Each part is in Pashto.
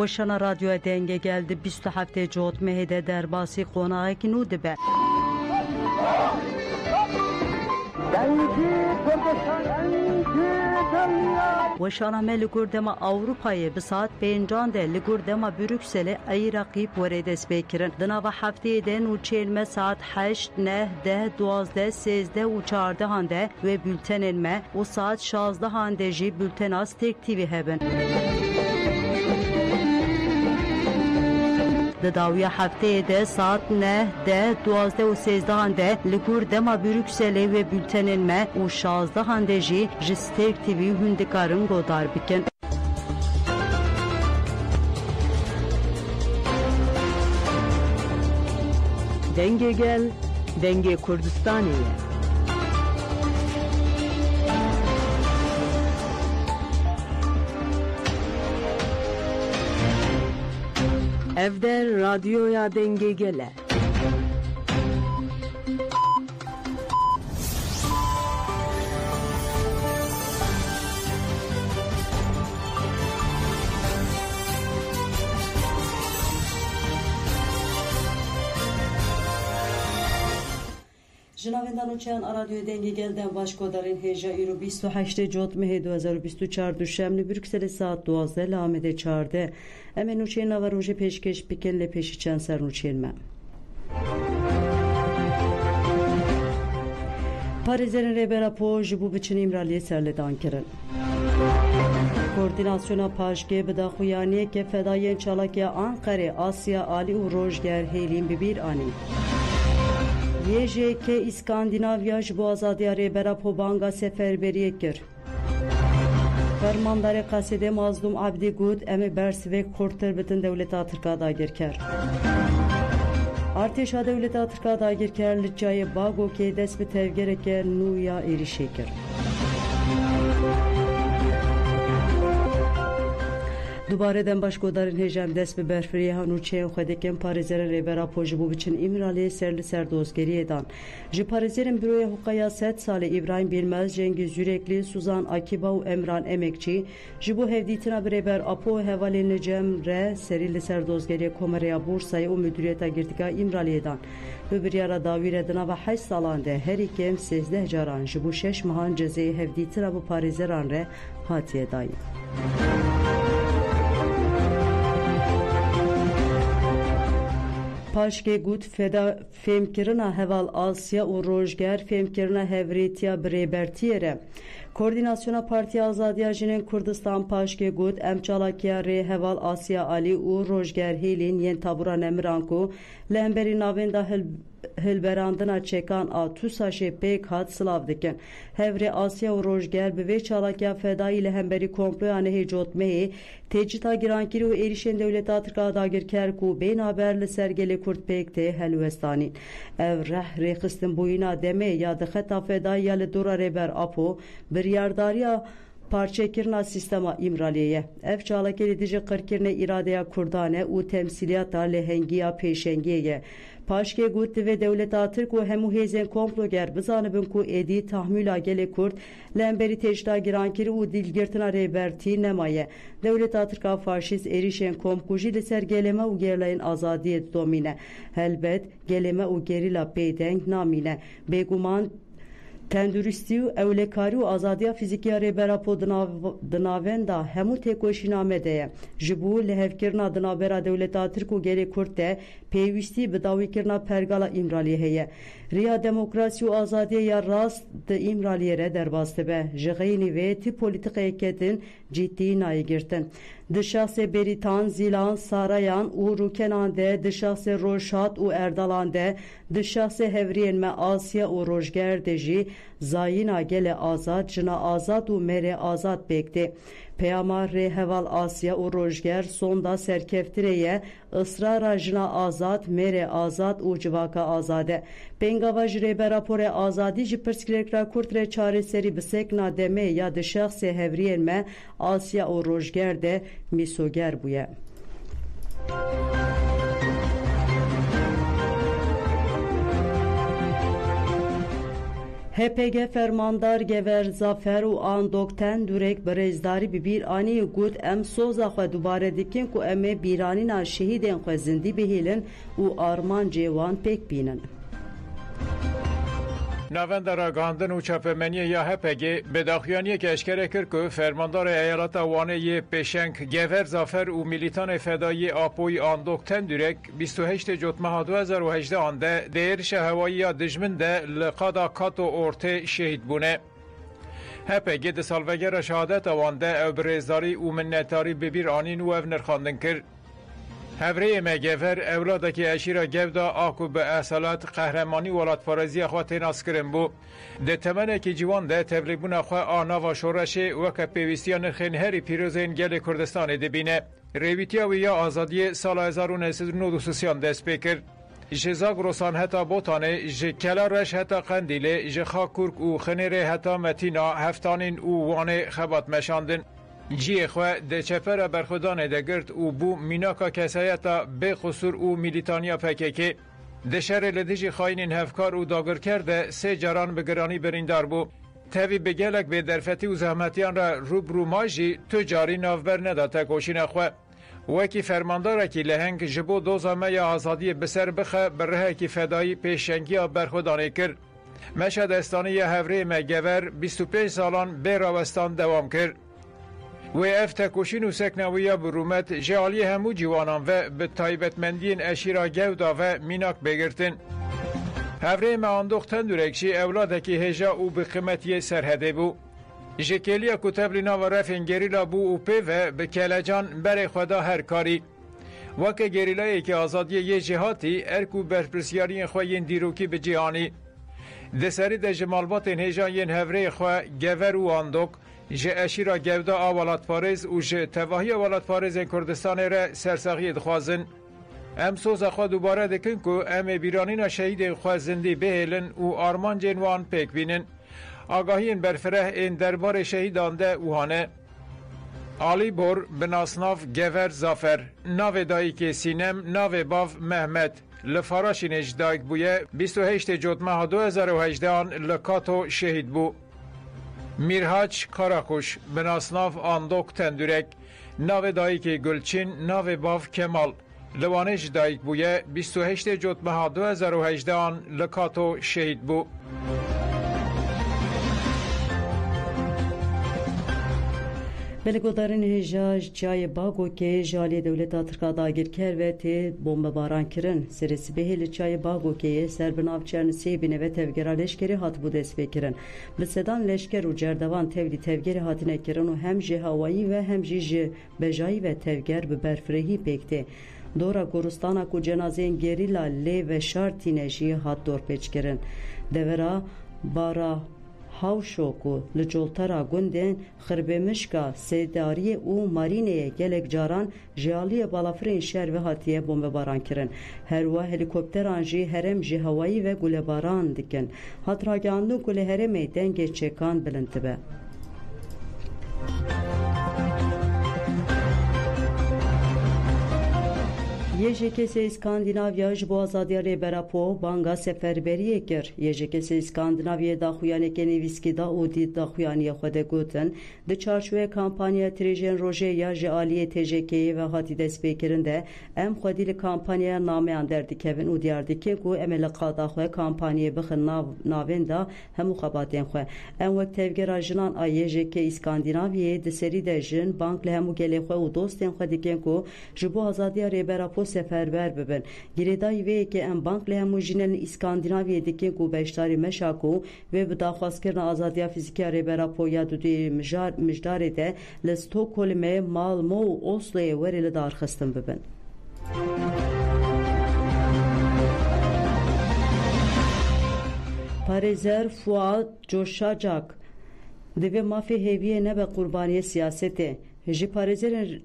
وشنا رادیو دنگه geldi 27 جوت مهده در باسی قناعه که نو دبه وشانامه لگوردما Avrupa'yı به saat 5'de لگوردما Brüksel'e ay rakip veredes bekirin. Dınava haftayeden uçelme saat 8, 9, 10, 12, 13 u 4 hande ve bülten elme o saat 16 handeci bülten az tek TV hebben. داویه هفته ده ساعت 9 ده 12 و 13 هنده لگور دما بروکسلی و بültenen me و 16 هنده جی جستیک تیوی هندکارن گودار بکن. Denge gel, denge Kurdistaniye. Evde radyoya denge gele. جنابندان و چند رادیو دنگی گلدن باشکو در این هجا ایرو 28 جوت مه 2024 دوشنبه بروکسل ساعت 12 لامده 14 امن و چند و روژه پیشکش بکن لپیشی چند سر نوچین من پاریزرین ریبرا پو جبو بچنیم رالی سرلدان کرن کوردیناسیونا پاشکه بدا خویانیه که فدای چالاکی آنقره آسیا آلی و روژگر هیلین ببیر آنی Yeje ke İskandinavya bu azadiya rebera pobanga seferberiye kir. Fermandare kasede mazlum abdi gud emi bers ve korter bitin devlet Atırka da girker. Arteşa devlet Atırka da girker licaye bago ke desbi tevgereke nuya erişekir. دوباره دم باش گودارین هجم دست به برفری هنوچه خودکم پاریزر ریبرا پوجبو بچن ایمرالی سرلی سردوزگری دان. جی پاریزرین بروی حقوقیا 7 سال İbrahim Bilmez, Cengiz Yürekli, Suzan Akiba و Emran Emekçi جبو هفدیتنا بریبر اپو حوالی Cemre سرلی سردوزگری کمریا بورسای و مدیریتا گرتیکا ایمرالی دان. ببریارا داویر دنا و 8 سالانده هر یکم 13 جاران جبو 6 ماهان جزای هفدیتنا bu پاریزران ره هاتیه دای. Paşke gut feda femkirina heval Asya u rojger femkirina hevretiya brebertiyere. Koordinasyona Partiya Azadiya jinin Kurdistan paşke gut emçalakiya re heval Asya Ali u rojger hilin yen tabura nemiranku lemberi navenda hilberandına çekan a tusaşe pek hat slav dikin. Hevre Asya u rojger be ve çalakiya feda ile hemberi komplo yani hecotmeyi tecita girankiri u erişen devlet Atırka dagir kerku beyn haberli sergeli Kurt pekte helvestani. Ev reh rekistin boyuna deme ya da xeta feda ya le dura reber apo bir yardariya parçekirna sistema imraliye. Ev çalakeli dici kırkirne iradeye kurdane u temsiliyata lehengiya peşengiye. Paşke gutti ve devlet Atırk u hemu hezen komploger bizanıbın ku edi tahmila gele kurt lemberi tecda girankiri u dilgirtina reberti nemaye. Devlet Atırk'a faşist erişen komkuji de sergeleme u gerlayın azadiyet domine. Helbet geleme u gerila peydeng namine. Beguman تندرستی و اولکاری و آزادی فیزیکی ریبرا پو دناویندا همو تکوشینامه ده جبو لهفکرنا دنابرا دولت ترک و گلی کرده پیوستی بداوی کرنا پرگالا امرالی هیه ریا دموکراسی و آزادی یا راست ده امرالی ره در باسته به جغینی و تی پولیتیک ایکتین جدی نایی گرتن ده شخص بریتان زیلان سارایان و روکنان ده ده شخص روشات و اردالان ده ده شخص هورین me Asya و روشگر ده جی زاینا گل آزاد جنا آزاد و مره آزاد bekte. Peyama reheval Asya u rojger sonda serkeftireye ısrara jina azad mere azad u civaka azade. Pengava jrebe rapore azadi ji perskrekra kurtre çare seri bisekna deme ya de şahse hevriyen me Asya u rojger de misoger buye. HPG فرماندار گور زافر و آن دکتن دورک برزداری ببیر آنی گود ام سوزا خو دوباره دیکن کو ام بیرانی نا شهیدن خو زندی بهیلن و آرمان جوان پک بینن. نوند راگاندن و چاپمنی یا هپگی به داخیانی که اشکره کرد که فرماندار ایالت وانه پیشنگ گور زافر و میلیتان فدایی آپوی آن دکتن دورک 28 جوتمه 2018 آنده دیرش هوایی یا دجمن ده لقادا کاتو اورته شهید بونه. هپگی ده سالوگر شهادت وانده او برزداری و منتاری ببیر آنین و او نرخاندن کرد. هفره مگفر اولادکی اشیرا گفدا آکو به اصالت قهرمانی ولات فارزی خوا تیناس کرن بو. ده تمنه که جوان ده تبلیبون خوا آنا و شورشه وکا پیوستی نرخین هری پیروزین گل کردستان ده بینه. ریویتیا و یا آزادی سال 1993 دست بکر. جزاگ روسان حتا بوتانه جکلا رش حتا قندیله جخا کرک و خنیره حتا متینا هفتانین و وانه خبات مشاندن. جی خواه ده چپر برخودان ده گرد و بو میناکا کسایتا به خصور و میلیتانیا پکیکی ده شر لدیجی خواینین هفکار و داگر کرده سه جران بگرانی بریندار بو تاوی بگلک به درفتی و زحمتیان را روبرو ماجی تجاری نافبر نداتا کوشین خواه وکی فرمانداره کی لهنگ جبو دوزامه یا آزادی بسر بخه بره کی فدایی پیشنگی برخودانه کرد مشهد استانی هفره مگور 25 سالان به راوستان دوام کرد و افتکوشین و سکنویا برومت جالی همو جوانان و به تایبتمندین اشیرا گودا و میناک بگرتن. هفره ما اندوختن دورکشی اولادکی هجا و به قیمتی سرهده بو. جکلیا کتبلینا و رفین گریلا بو و پی و به کلجان بر خدا هر کاری. وکه گریلایی که آزادی یه جهاتی ارکو برپرسیارین خواهین دیروکی به جهانی. دسری ده جمالبات هجا ین هفره خواه گور و اندوک جه اشیرا گودا آوالات پارز و جه تواهی آوالات پارز کردستان را سرساقی دخوازن. ام سوز خواه دوباره دکن که ام بیرانین شهید خواه زندی بهیلن و آرمان جنوان پیک بینن. آگاهین برفره این دربار شهیدان ده اوهانه. آلی بور بناسناف گور زافر ناو دایی که سینم ناو باف محمد لفاراشین اجدایک بویه 28 جوتمه 2018 لکاتو شهید بو. میرهاج کاراکوش بناسناف آندوک تندورک ناو دایک گلچین ناو باف کمال لوانش دایک بویه 28 جوتمه 2018 لکاتو شهید بو. بلگودارین هجاج جای باگو که جالی دولت ترکا داگیر کر و تی بمب باران کرن سرسی بهیل جای باگو که سربناف چرنسی بینه و تفگیرا لشکری هات بود اسبی کرن بسدان لشکر و جردوان تفلی تفگیر هاتینه کرن و هم جه هوایی و هم جه بجایی و تفگیر به برفرهی پیکته دورا گورستانا کو جنازین گریلا لی و شارتی نشی هات دور پیچ کرن دورا بارا هاوشوکو لجولترا گوندن خربمشکا سیداری او مارینه گلک جاران جالی بالافرین شهر و هاتیه بمباران کرن هر و هلیکوپتران جی هرم جی هوایی و گلباران دکن هات راگاندو گل هرم دنگ چکان بلنتبه یجکس اسکاندیناویا جبو آزادی ریبراپو بانگا سفربریه کر یجکس اسکاندیناویا داخویانه که نویسکی دا او دید داخویانی خود گوتن ده چارچوه کامپانیا تریجن روژه یا جعالی تجکی و هاتی دست بیکرنده ام خودی کامپانیا نامه اندردی کهون او دیاردی که گو امل قادا خواه کامپانیا بخن ناوین دا همو خباتین خواه ام وقت تفگر جنان آیجک اسکاندیناویا ده سری ده جن بانک لهمو گلی خواه و دوستین خودی که گو جبو آزادی ریبراپو سفربر ببن گریدای وی که ام بانک له موجینن اسکاندیناویه دکی کو بیشتاری مشاکو و به داخواست کردن آزادی فیزیکی ریبرا پویا دودی مجدار ده لستوکولم مالمو و اوسلو ورل دارخستن ببن پاریزر فواد جوشاجاک دوی مافی هیویه نبه قربانی سیاسته جی پاریزر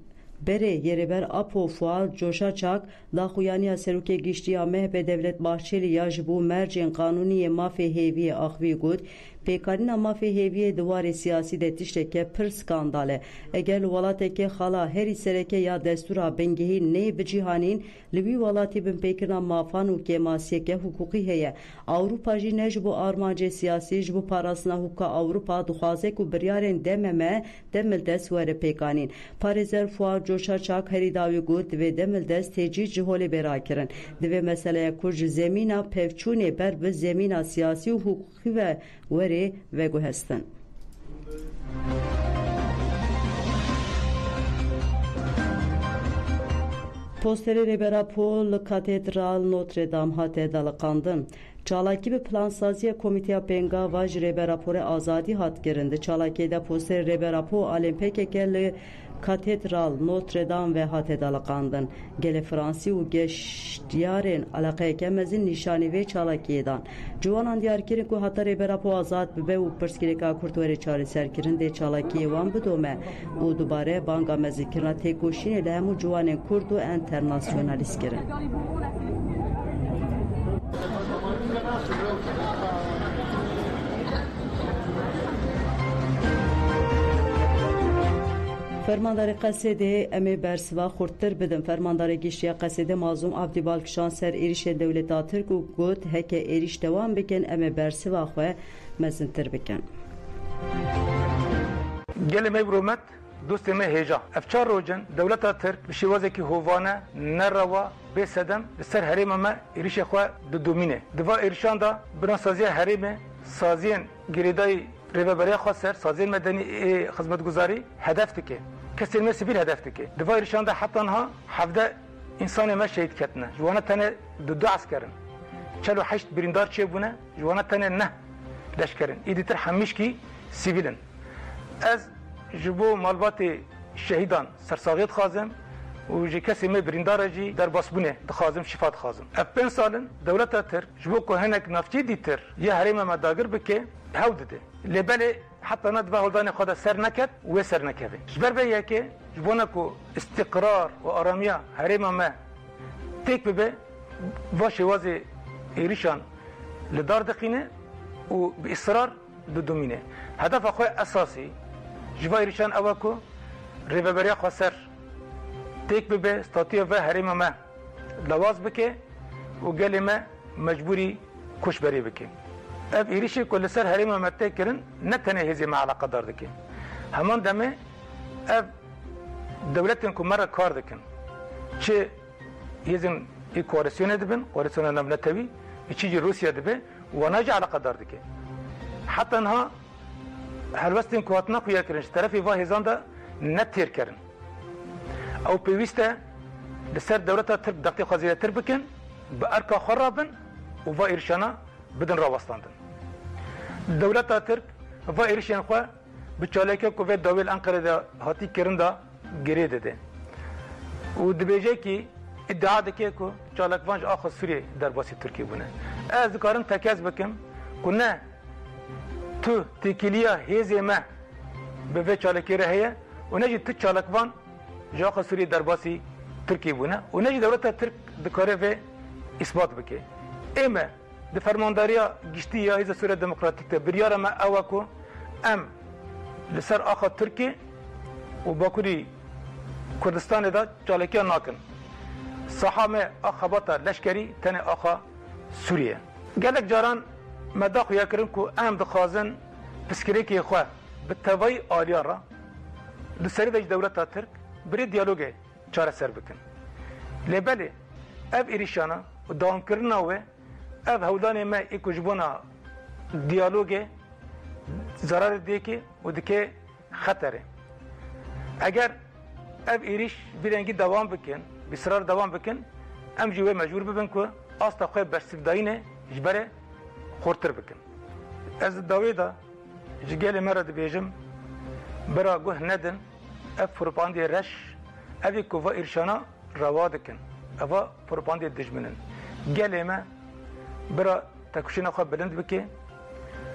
بره یریبر اپو فوال جوشا چاک داخویانی سروک گشتی مهب دولت باحچلی یا جبو مرجین قانونی مافی هیوی آخوی گود پیکانینا مافی هیوی دوار سیاسی ده تشتکه پر سکانداله اگر ولاته که خلا هری سرکه یا دستورا بنگهی نی بجیهانین لوی ولاتی بن پیکرنا مافان و کماسیه که حقوقی هیه اوروپا جی نجبو آرمانج سیاسی جبو پاراسنا حقوق اوروپا دخوازه کو بریارن دممه دمل دست وره پیکانین پارزر فوار جوشا چاک هری داوی گود و دمل دست تیجی جهول برا کرن دوی مسئله کرج زمینه پفچونه بر به زمینه سیاسی و حقوقی و وره و گو هستن پوستری ریبرا پول کاتدرال نوتردام هاته دلقاندن چالاکی به پلانسازی کمیته پنگا واج ریبراپور آزادی هات گرنده چالاکی دا پوستر ریبراپو المپیک گل کاتدرال نوتردام و هات دلقاندن گل فرانسی و گشتیارن علاقه کمزین نشانی و چالاکی دان جوانان دیار کرن که هات ریبراپو آزاد به و پرسکریکا کورتوری چاره سرکرن ده چالاکی وان بدومه و دوباره بانگا مزیکرنا تکوشین لهمو جوان کرد و انترناسیونالیست کرن فرماندار قصیده امی برسوا خورتر بدن فرماندار گیشتیا قصیده مازوم عبدی بالکشان سر ایریش دولتا ترک و گوت هکه ایریش دوام بکن امی برسوا خواه مزنتر بکن گل می برومت دوست می هیجا افچار روجن دولتا ترک بشیوازه که هوانه نروا بسدم سر حریم ما ایریش خواه دومینه دوا ایرشان دا بناسازی حریم سازین گریدای ریوبری خاصر سازین مدنی خدمتگزاری هدف تکه کسی ما سیبیل هدف تکه دوا ایرشان دا حتی انها 17 انسان ما شهید کتنه جوانا تنه دو عسکرن 48 بریندار چه بونه جوانا تنه نه لشکرن ایدی تر همیش کی سیبیلن از جبو مالبات شهیدان سرساغیت خازم و جی کسی می بریندار جی در باسبونه دخازم شفات خازم اپن سالن دولت ترک جبو که هنک نفتی دیتر یه حریم مداگر بکه هاو دده لبله حتی ند به هلدان خدا سر نکد و سر نکده جبر به یکی جبونه که استقرار و آرامیا حریم ما تک ببه و شواز ایریشان لدار دقینه و به اصرار دومینه هدف خواه اساسی جوا ایریشان اوا کو ریوبریا خسر تک به استاتیا و حریم ما لواز بکه و گل ما مجبوری کش بری بکه اب ایریشی کل سر حریم ما تکرن نه تنه هزی مع علاقه دار دکه همان دمه اب دولتن کو مره کار دکن چه یزن ای کوالسیون دبن کوالسیون نملتوی چیزی روسیا دبه و ناجع علاقه دار دکه حتی انها هلوستن کواتنا خویا کرنش طرفی واه هزان دا نتیر کرن او پیوسته لسر دولتا ترک دقتی خوازیه تر بکن با ارکا خرابن و واه ایرشانا بدن را وستاندن دولتا ترک واه ایرشان خواه بچاله که داویل انقره دا هاتی کرن دا گره داده و دبیجه که ادعا دکه که چالک وانج آخر سوریه در باسی ترکی بونه از دکارن تکیز بکم که نه تو تکیلیا هیزی ما به وی چالکی رهیه و نجی تو چالکوان جاخ سوری در باسی ترکی بونه و نجی دولت ترک دکاره و اثبات بکه ایمه ده فرمانداریا گشتی یا هیز سوری دموکراتیک ده بریار ما اوه کو ام لسر آخا ترکی و باکوری کردستان دا چالکی ناکن صحامه آخاباتا لشکری تن آخا سوریه گلک جاران مدا خویا کرن کو ام دخوازن پسکریکی خو به توای آلیان را لسری دج دولت ترک بری دیالوگ چاره سر بکن لبله اب ایریشانا و دام کرنا و اب هودان ما اکوجبونا دیالوگ ضرر دیکی و دیگه خطره اگر اب ایریش برنگی دوام بکن بسرار دوام بکن ام جوه مجبور ببن که آستا خواه برسفداینه جبره خورتر بکن از داوی دا جگل مرد بیجم برا گوه ندن اف پروپاندی رش اوی کووا ایرشانا روا دکن اوه پروپاندی دجمنن گل ما برا تکوشین خواه بلند بکه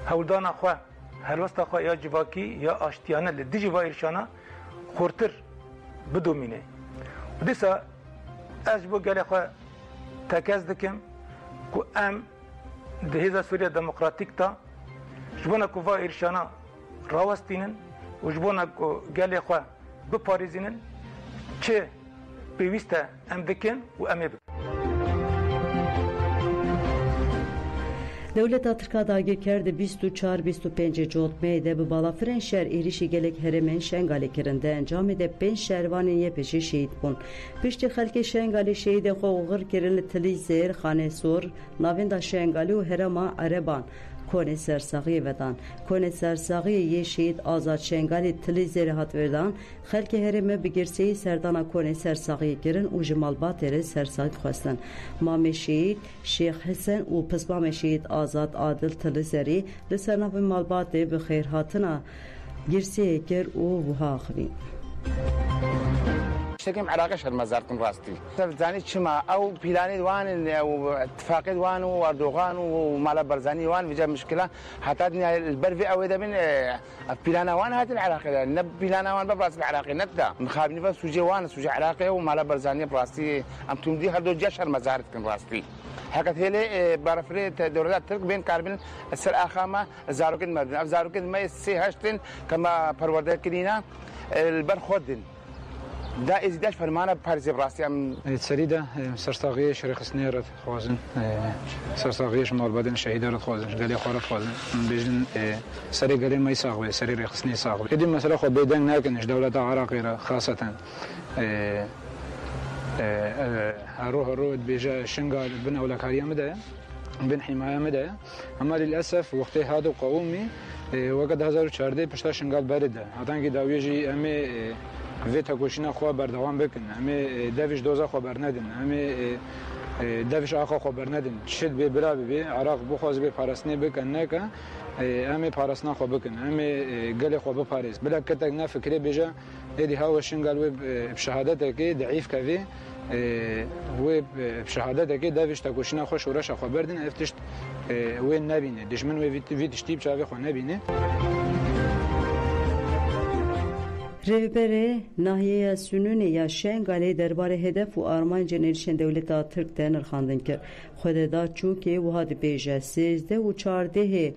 هولدان خواه هلوستا خواه یا جواکی یا آشتیانه لدی جوا ایرشانا خورتر بدومینه و دیسا از بو گل خواه تکز دکم که ام دهیزا سوریا دموکراتیک تا جبنا كوفا إرشانا راوستينن وجبنا قال خوا بباريزينن چه بيوستا ام دكن و ام بك Devleta Türkiye dagirkerde 24-25 cotmeyde bu balafren şer erişi gelek heremen şengalekirinde encam edip ben şervanın yepeşi şehit bun. Pişti halke şengali şehide xoğur kirinli tili zehir khane sor navinda şengali u herema areban. Kone sersağı vedan. Kone sersağı ye şehit azad şengali tili zehir hat verdan. Halke hereme bigirseyi serdana kone sersağı girin u jimalbat ere sersağı khwastan. Mame şehit Şeyh Hasan u pısmame şehit azad adil tili zehri lisana ve malbat be xeyr hatına girse ker u vuha xvi. شكيم عراقي شهر مزارتن راستي زاني شما او بلاني دوان او اتفاقي دوان واردوغان ومالا برزاني وان في مشكله حتى البرفي او اذا من بلانا وان هذا العراقي نب بلانا وان براس العراقي نبدا مخابني بس سوجي وان سوجي عراقي ومالا برزاني براستي ام تمدي هردو جشر مزارتن راستي حكت هلي برفري دولات ترك بين كاربن السر اخامه زاروكن مردن زاروكن ما سي هاشتن كما پرورده كرينا البرخودن دا ازداش فرمانه باريس براسي ام سريده سرساغي شريخ سنير خوازن سرساغي شمال بدن شهيدار خوازن قالي خور خوازن بيجن سري قالي ما يساغوي سري ريخ سني ساغوي قديم مثلا خو بيدن ناكنش دوله عراقيه خاصه هروح رود بيجا شنغال بن اولكاريا مدى بن حمايه مدى اما للاسف وقت هذا قومي وقت 2014 پشتا شنغال برده هاتان داویجی امي ویتا کوشینا خو بردوام بکن همه دویش دوزا خو برندن همه دویش آخا خو برندن شد به بلا به عراق بخواز به پارسنی بکن نکه همه پارسنا خو بکن همه گل خو به پاریس بلا کتک نه فکری بجا ادی هاو شنگال و بشهادت کی ضعیف کوي و بشهادت کی دویش تا کوشینا خو شورش خو بردن افتش و نبینه دشمن و ویت شتیب چاوی خو نبینه Revbere nahiye sününe ya şengale derbare hedef u Armanca nerişen devleta Türk'ten erxandın kir. Xwededa çûkê wiha dibêje sêzdeh û çardehê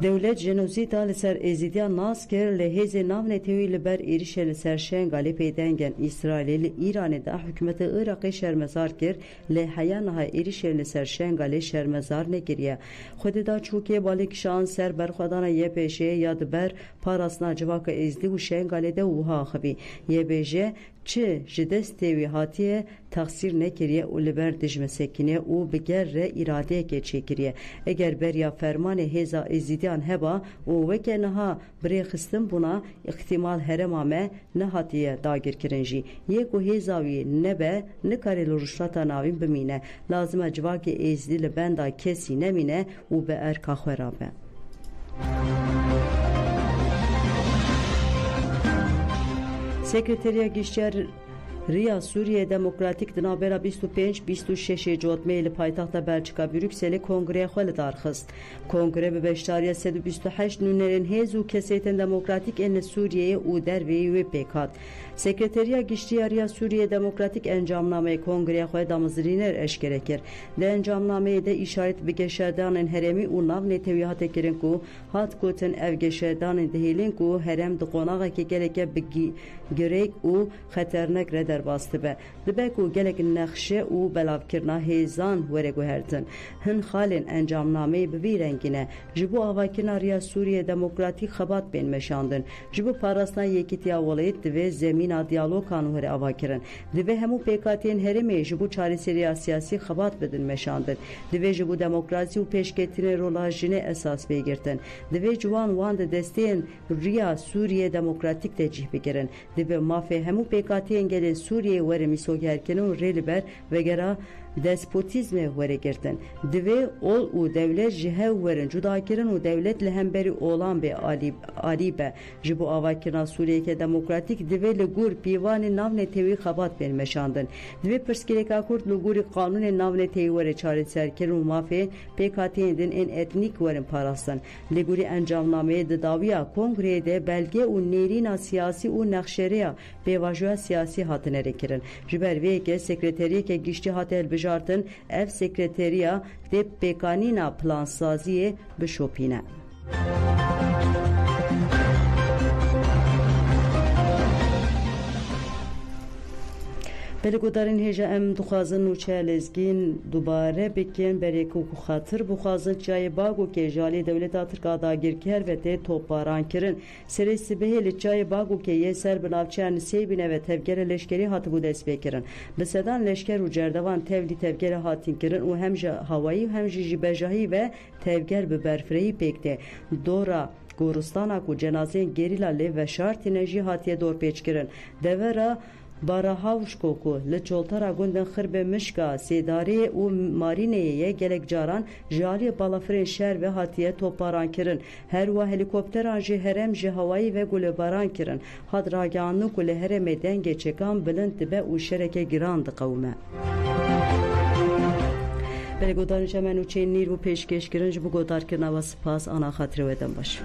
Devlet jenozîda li ser êzidiya nas kir li hêzê navnetewî li ber êrişê li ser şengalê pêdengen İsraîlê li Îranê de hikûmeta Iraqê şermezar kir lê heya niha êrişê li ser şengalê şermezar nekiriye. Xwededa çûkê balêkişan ser berxwedana YPŞ ya di ber parastina civaka êzidî û şengalê de wiha axivî. YPJ çi ji destê wî hatiye taksîr nekiriye û li ber dijmesekînê û bi ger re îradeyekê çêkiriye. Eger beriya fermanê hêza êzidiyan heba û weke niha birêxistin bûna ihtimal herema me nehatiye dagirkirin jî. Yê ku hêza wî nebe nikare li rûşlata navîn bimîne. Lazim e civakê êzidî li benda kesî nemîne û bi erka xwe re be. Sekreteriya Giştiyar Riya Suriye Demokratik dinabera 25-26 cotmê li paytaxta Belçika Brükselê kongreya xwe li darxist. Kongre bi beşdariya 128 nûnerên hêz û kesêtên demokratîk ên li Sûriyeyê û derveyî wê pêk hat. Sekreteriya Giştiyar Riya Suriye Demokratik encamnameyê kongreya xwe damizrîner eşkere kir. Di encamnameyê de îşaret bi geşerdanên herêmî û nav netewî hate kirin ku hat gotin ev geşerdanên dihêlin ku herem di qonaxekê geleke bi girêk û xeternek re derbastı be. Dibe ku gelek nexşe û belavkirina hêzan were guhertin. Hin xalên encamnameyê bi vî rengîne ji bo avakirina Riya Suriye Demokratîk xebat bên meşandin. Ji bo parastina yekîtiya welayît divê zemîna diyalogan were avakirin. Divê hemû pêkatiyên herêmê ji bo çareseriya siyasî xebat bidin meşandin. Divê ji bo demokrasî û pêşketinê rola jinê esas pêgirtin. Divê ciwan wan di desteyên Riya Suriye Demokratîk de cih bigirin. Divê mafê hemû pêkatiyên gelê Suriye were mîsogerkirin û rê li ber vegera despotizmê were girtin. Divê ol û devlet ji hev werin cudakirin û devlet li hemberî olan bê alî be. Ji bo avakirina Sûriyeke Demokratîk divê li gûr pîvanên navnetewî xebat bên meşandin. Divê pirsgirêka Kurd li gûrî qanûnên navnetewî were çareserkirin û mafê pêkatiyên din ên etnîk werin parastin. Li gûrî encamnameyê di dawiya kongreyê de belge û nêrîna siyasî û nexşereya pêvajoya siyasî hatine rekirin. Ji ber vê yekê sekreteriyeke giştî hate hilbijartin ev sekreteriya dê pêkanîna plansaziyê bişopîne. بلگودارین هیجا ام دخوازن نوچه لزگین دوباره بکن بریکو خاطر بخوازن چای باگو که جالی دولت ترکا داگیر کر و ته توپاران کرن سری سبهل چای باگو که یه سر بناوچه نسی بینه و تفگر لشکری هات بود اس بکرن بسدان لشکر و جردوان تفلی تفگر هاتین کرن و هم هوایی و هم جبجاهی و تفگر به برفری پکته دورا گورستانا کو جنازه گریلا لی و شارت انرژی هاتیه دور پیچ کرن دوره بارا هاوش کوکو لچولترا گوندن خرب مشکا سیداری و مارینه یه گلک جاران جالی بالافرین شهر و هاتیه توپاران کرن هر و هلیکوپتران جه هرم جه هوایی و گل باران کرن هاد راگانو گل هرم دنگ چکان بلند به او شرکه گراند قومه بله گودارنجا منو چه نیر و پیشکش کرنج بو گودار کرنا و سپاس آنا خاطر ودن باش